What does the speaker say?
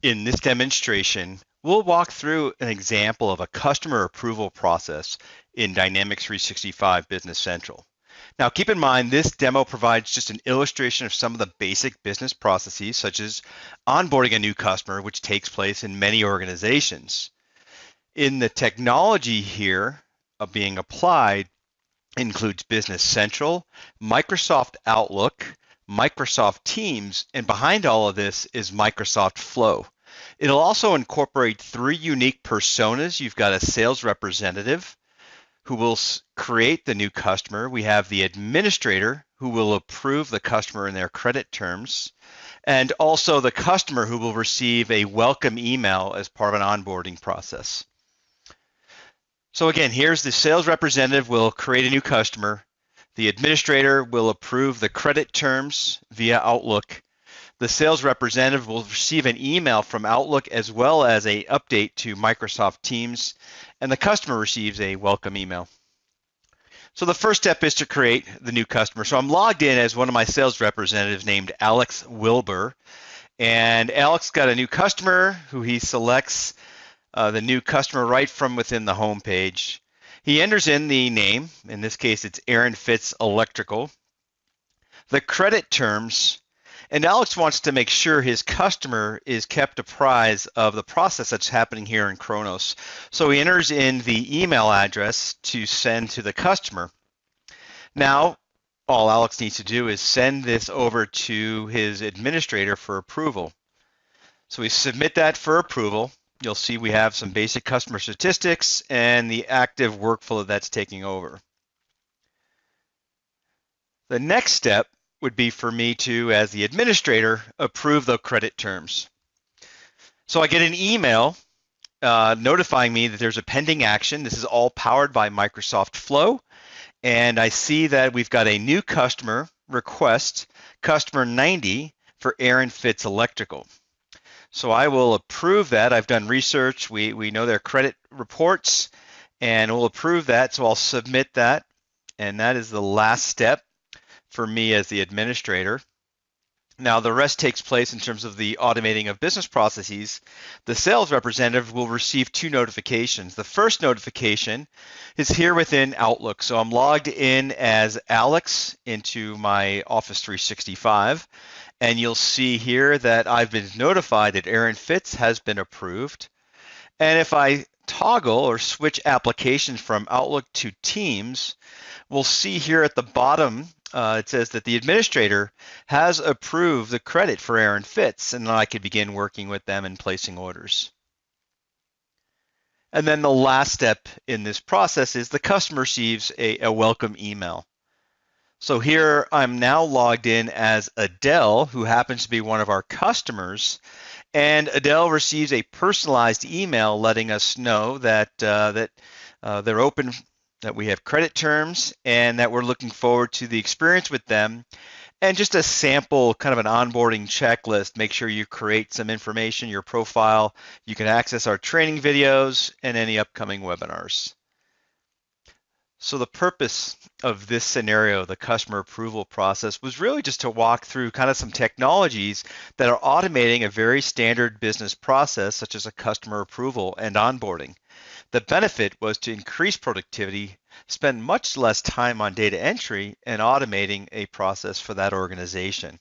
In this demonstration, we'll walk through an example of a customer approval process in Dynamics 365 Business Central. Now, keep in mind, this demo provides just an illustration of some of the basic business processes, such as onboarding a new customer, which takes place in many organizations. In the technology here being applied includes Business Central, Microsoft Outlook, Microsoft Teams, and behind all of this is Microsoft Flow. It'll also incorporate three unique personas. You've got a sales representative who will create the new customer. We have the administrator who will approve the customer and their credit terms, and also the customer who will receive a welcome email as part of an onboarding process. So again, here's the sales representative will create a new customer. The administrator will approve the credit terms via Outlook. The sales representative will receive an email from Outlook as well as an update to Microsoft Teams, and the customer receives a welcome email. So the first step is to create the new customer. So I'm logged in as one of my sales representatives named Alex Wilbur, and Alex got a new customer who he selects the new customer right from within the home page. He enters in the name, in this case it's Aaron Fitz Electrical, the credit terms, and Alex wants to make sure his customer is kept apprised of the process that's happening here in Kronos. So he enters in the email address to send to the customer. Now, all Alex needs to do is send this over to his administrator for approval. So we submit that for approval. You'll see we have some basic customer statistics and the active workflow that's taking over. The next step would be for me to, as the administrator, approve the credit terms. So I get an email notifying me that there's a pending action. This is all powered by Microsoft Flow. And I see that we've got a new customer request, customer 90 for Aaron Fitz Electrical. So I will approve that. I've done research. We know their credit reports, and we'll approve that. So I'll submit that, and that is the last step for me as the administrator. Now the rest takes place in terms of the automating of business processes. The sales representative will receive two notifications. The first notification is here within Outlook. So I'm logged in as Alex into my Office 365. And you'll see here that I've been notified that Aaron Fitz has been approved. And if I toggle or switch applications from Outlook to Teams, we'll see here at the bottom, it says that the administrator has approved the credit for Aaron Fitz, and then I could begin working with them and placing orders. And then the last step in this process is the customer receives a welcome email. So here I'm now logged in as Adele, who happens to be one of our customers, and Adele receives a personalized email letting us know that they're open, that we have credit terms, and that we're looking forward to the experience with them. And just a sample, kind of an onboarding checklist. Make sure you create some information, your profile. You can access our training videos and any upcoming webinars. So the purpose of this scenario, the customer approval process, was really just to walk through kind of some technologies that are automating a very standard business process, such as a customer approval and onboarding. The benefit was to increase productivity, spend much less time on data entry, and automating a process for that organization.